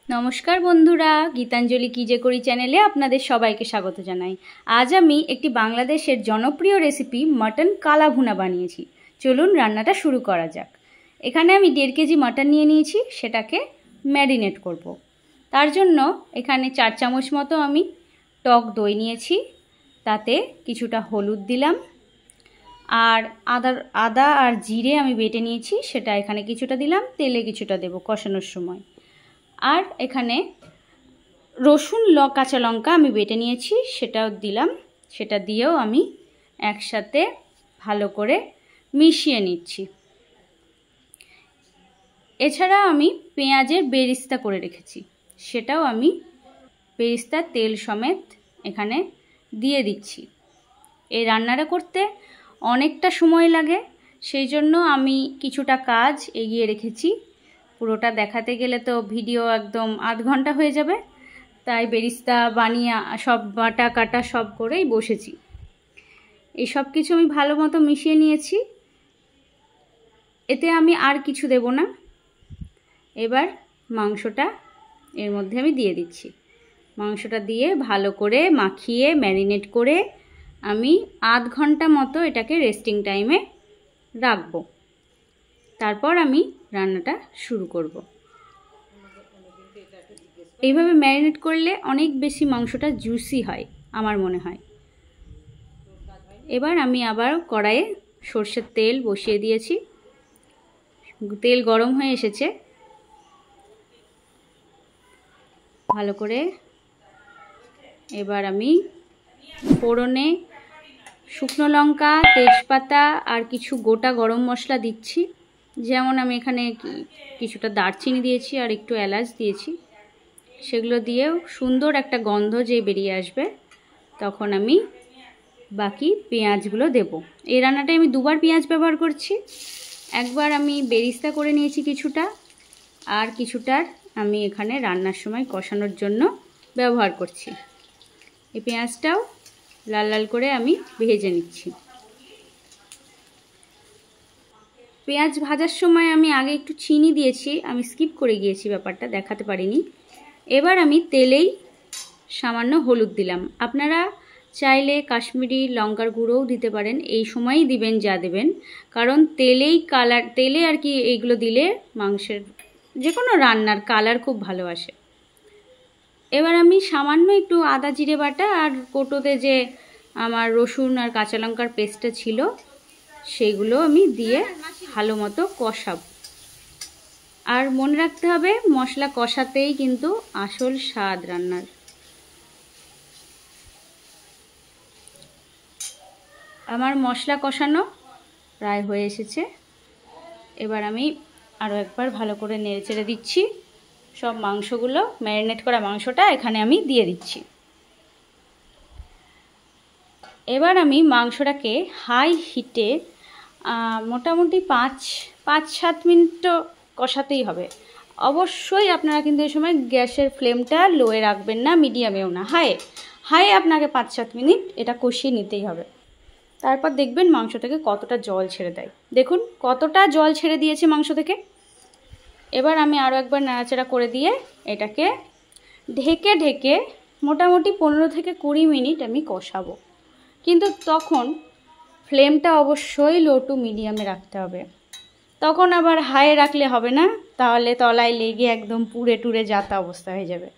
নমস্কার বন্ধুরা, গীতাঞ্জলি কি যে করি চ্যানেলে আপনাদের সবাইকে স্বাগত জানাই। আজ আমি একটি বাংলাদেশের জনপ্রিয় রেসিপি মাটন কালা ভুনা বানিয়েছি। চলুন রান্নাটা শুরু করা যাক। এখানে আমি 1.5 কেজি মাটন নিয়ে নিয়েছি, সেটাকে ম্যারিনেট করব। তার জন্য এখানে 4 চামচ মতো আমি টক দই নিয়েছি, তাতে কিছুটা হলুদ দিলাম, আর আদা আর জিরে আমি বেটে নিয়েছি, সেটা এখানে কিছুটা দিলাম, তেলে কিছুটা দেব কষানোর সময়। আর এখানে রসুন কাঁচা লঙ্কা আমি বেটে নিয়েছি, সেটাও দিলাম। সেটা দিয়েও আমি একসাথে ভালো করে মিশিয়ে নিচ্ছি। এছাড়া আমি পেঁয়াজের বেরেস্তা করে রেখেছি, সেটাও আমি বেরেস্তার তেল সমেত এখানে দিয়ে দিচ্ছি। এই রান্নাটা করতে অনেকটা সময় লাগে, সেই জন্য আমি কিছুটা কাজ এগিয়ে রেখেছি। পুরোটা দেখাতে গেলে তো ভিডিও একদম আধ ঘন্টা হয়ে যাবে, তাই বেরেস্তা বানিয়ে সব বাটা কাটা সব করেই বসেছি। এই সব কিছু আমি ভালো মতো মিশিয়ে নিয়েছি, এতে আমি আর কিছু দেব না। এবার মাংসটা এর মধ্যে আমি দিয়ে দিচ্ছি। মাংসটা দিয়ে ভালো করে মাখিয়ে ম্যারিনেট করে আমি আধ ঘন্টা মতো এটাকে রেস্টিং টাইমে রাখবো। তারপর আমি রান্নাটা শুরু করব। এইভাবে ম্যারিনেট করলে অনেক বেশি মাংসটা জুসি হয় আমার মনে হয়। এবার আমি আবার কড়াইয়ে সরষের তেল বসিয়ে দিয়েছি, তেল গরম হয়ে এসেছে। ভালো করে এবার আমি ফোড়নে শুকনো লঙ্কা, তেজপাতা আর কিছু গোটা গরম মশলা দিচ্ছি। যেমন আমি এখানে কিছুটা দারচিনি দিয়েছি আর একটু এলাচ দিয়েছি। সেগুলো দিয়েও সুন্দর একটা গন্ধ যে বেরিয়ে আসবে, তখন আমি বাকি পেঁয়াজগুলো দেব। এই রান্নাটায় আমি দুবার পেঁয়াজ ব্যবহার করছি। একবার আমি বেরেস্তা করে নিয়েছি কিছুটা, আর কিছুটার আমি এখানে রান্নার সময় কষানোর জন্য ব্যবহার করছি। এই পেঁয়াজটাও লাল লাল করে আমি ভেজে নিচ্ছি। পেঁয়াজ ভাজার সময় আমি আগে একটু চিনি দিয়েছি, আমি স্কিপ করে গিয়েছি, ব্যাপারটা দেখাতে পারিনি। এবার আমি তেলেই সামান্য হলুদ দিলাম। আপনারা চাইলে কাশ্মীরি লঙ্কার গুঁড়োও দিতে পারেন, এই সময়ই দিবেন যা দেবেন, কারণ তেলে আর কি এইগুলো দিলে মাংসের যে কোনো রান্নার কালার খুব ভালো আসে। এবার আমি সামান্য একটু আদা জিরে বাটা আর কোটোতে যে আমার রসুন আর কাঁচা লঙ্কার পেস্টটা ছিল, সেইগুলো আমি দিয়ে ভালো মতো কষাবো। আর মনে রাখতে হবে, মশলা কষাতেই কিন্তু আসল স্বাদ রান্নার। আমার মশলা কষানো প্রায় হয়ে এসেছে। এবার আমি আরও একবার ভালো করে নেড়ে চেড়ে দিচ্ছি। সব মাংসগুলো, ম্যারিনেট করা মাংসটা এখানে আমি দিয়ে দিচ্ছি। এবার আমি মাংসটাকে হাই হিটে মোটামুটি 5-7 মিনিট কষাতেই হবে। অবশ্যই আপনারা কিন্তু এই সময় গ্যাসের ফ্লেমটা লোয়ে রাখবেন না, মিডিয়ামেও না, হাই আপনাকে 5-7 মিনিট এটা কষিয়ে নিতেই হবে। তারপর দেখবেন মাংস থেকে কতটা জল ছেড়ে দেয়। দেখুন কতটা জল ছেড়ে দিয়েছে মাংস থেকে। এবার আমি আরও একবার নাড়াচাড়া করে দিয়ে এটাকে ঢেকে ঢেকে মোটামুটি 15 থেকে 20 মিনিট আমি কষাবো। কিন্তু তখন ফ্লেমটা অবশ্যই লো টু মিডিয়ামে রাখতে হবে। তখন আবার হাই রাখলে হবে না, তাহলে তলায় লেগে একদম পুড়ে টুড়ে যাতা অবস্থা হয়ে যাবে।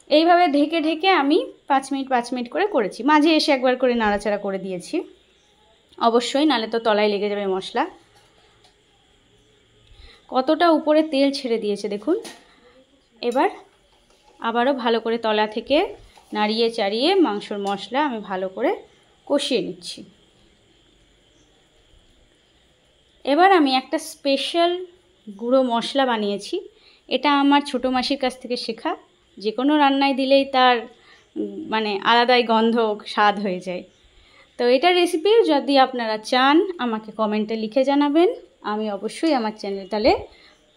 এইভাবে ঢেকে ঢেকে আমি 5 মিনিট করে করেছি। মাঝে এসে একবার করে নাড়াচাড়া করে দিয়েছি, অবশ্যই, নালে তো তলায় লেগে যাবে মশলা। কতটা উপরে তেল ছেড়ে দিয়েছে দেখুন। এবার আবারও ভালো করে তলা থেকে নাড়িয়ে চাড়িয়ে মাংসর মশলা আমি ভালো করে কষিয়ে নিচ্ছি। এবার আমি একটা স্পেশাল গুঁড়ো মশলা বানিয়েছি। এটা আমার ছোটো মাসির কাছ থেকে শেখা। যে কোনো রান্নায় দিলেই তার মানে আলাদাই গন্ধ স্বাদ হয়ে যায়। তো এটা রেসিপি যদি আপনারা চান আমাকে কমেন্টে লিখে জানাবেন, আমি অবশ্যই আমার চ্যানেলে তাহলে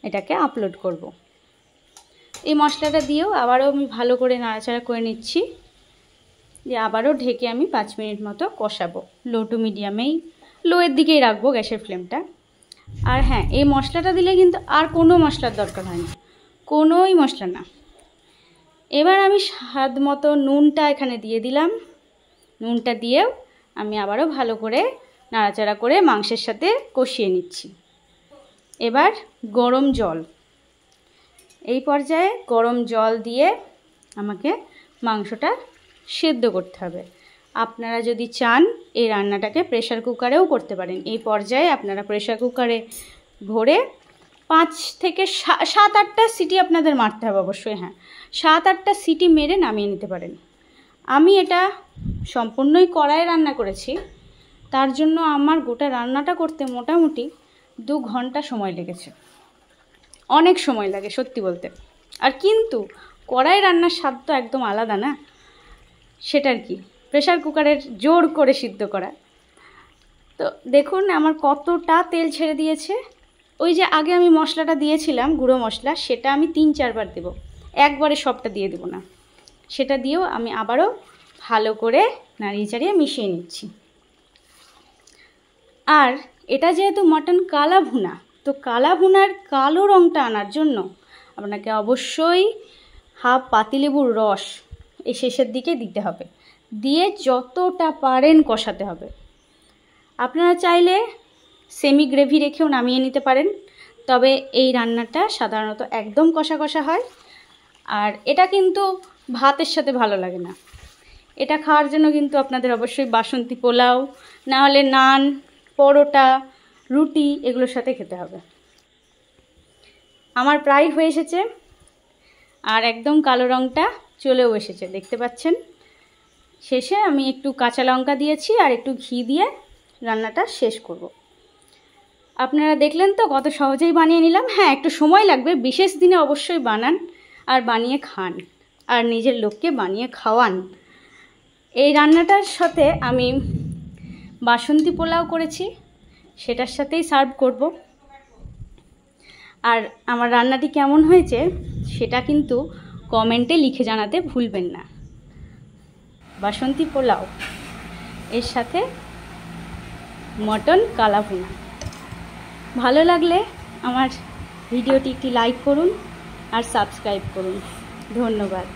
এটাকে আপলোড করব। এই মশলাটা দিয়েও আবারও আমি ভালো করে নাড়াচাড়া করে নিচ্ছি, যে আবারও ঢেকে আমি 5 মিনিট মতো কষাবো। লো টু মিডিয়ামেই, লোয়ের দিকেই রাখবো গ্যাসের ফ্লেমটা। আর হ্যাঁ, এই মশলাটা দিলে কিন্তু আর কোনো মশলার দরকার হয় না। কোনোই মশলা না। এবার আমি স্বাদ মতো নুনটা এখানে দিয়ে দিলাম। নুনটা দিয়েও আমি আবারও ভালো করে নাড়াচাড়া করে মাংসের সাথে কষিয়ে নিচ্ছি। এবার গরম জল, এই পর্যায়ে গরম জল দিয়ে আমাকে মাংসটা সেদ্ধ করতে হবে। আপনারা যদি চান এই রান্নাটাকে প্রেসার কুকারেও করতে পারেন। এই পর্যায়ে আপনারা প্রেসার কুকারে ভরে 5 থেকে 7-8টা সিটি আপনাদের মারতে হবে অবশ্যই। হ্যাঁ, 7-8টা সিটি মেরে নামিয়ে নিতে পারেন। আমি এটা সম্পূর্ণই কড়াইয়ে রান্না করেছি, তার জন্য আমার গোটা রান্নাটা করতে মোটামুটি 2 ঘন্টা সময় লেগেছে। অনেক সময় লাগে সত্যি বলতে। আর কিন্তু কড়াই রান্নার স্বাদ তো একদম আলাদা না, সেটার কি প্রেসার কুকারের জোর করে সিদ্ধ করা। তো দেখুন আমার কতটা তেল ছেড়ে দিয়েছে। ওই যে আগে আমি মশলাটা দিয়েছিলাম গুঁড়ো মশলা, সেটা আমি 3-4 বার দেবো, একবারে সবটা দিয়ে দেবো না। সেটা দিয়েও আমি আবারও ভালো করে নাড়িয়ে চাড়িয়ে মিশিয়ে নিচ্ছি। আর এটা যেহেতু মটন কালা ভুনা, তো কালা ভুনার কালো রঙটা আনার জন্য আপনাকে অবশ্যই হাফ পাতিলেবুর রস এই শেষের দিকে দিতে হবে, দিয়ে যতটা পারেন কষাতে হবে। আপনারা চাইলে সেমি গ্রেভি রেখেও নামিয়ে নিতে পারেন, তবে এই রান্নাটা সাধারণত একদম কষা কষা হয়। আর এটা কিন্তু ভাতের সাথে ভালো লাগে না। এটা খাওয়ার জন্য কিন্তু আপনাদের অবশ্যই বাসন্তী পোলাও, না হলে নান, পরোটা, রুটি এগুলোর সাথে খেতে হবে। আমার প্রায় হয়ে এসেছে, আর একদম কালো রঙটা চলেও এসেছে, দেখতে পাচ্ছেন। শেষে আমি একটু কাঁচা লঙ্কা দিয়েছি আর একটু ঘি দিয়ে রান্নাটা শেষ করব। আপনারা দেখলেন তো কত সহজেই বানিয়ে নিলাম। হ্যাঁ, একটু সময় লাগবে, বিশেষ দিনে অবশ্যই বানান আর বানিয়ে খান, আর নিজের লোককে বানিয়ে খাওয়ান। এই রান্নাটার সাথে আমি বাসন্তী পোলাও করেছি, সেটার সাথেই সার্ভ করব। আর আমার রান্নাটি কেমন হয়েছে সেটা কিন্তু কমেন্টে লিখে জানাতে ভুলবেন না। বাসন্তী পোলাও এর সাথে মটন কালা ভুনা। ভালো লাগলে আমার ভিডিওটি একটি লাইক করুন আর সাবস্ক্রাইব করুন। ধন্যবাদ।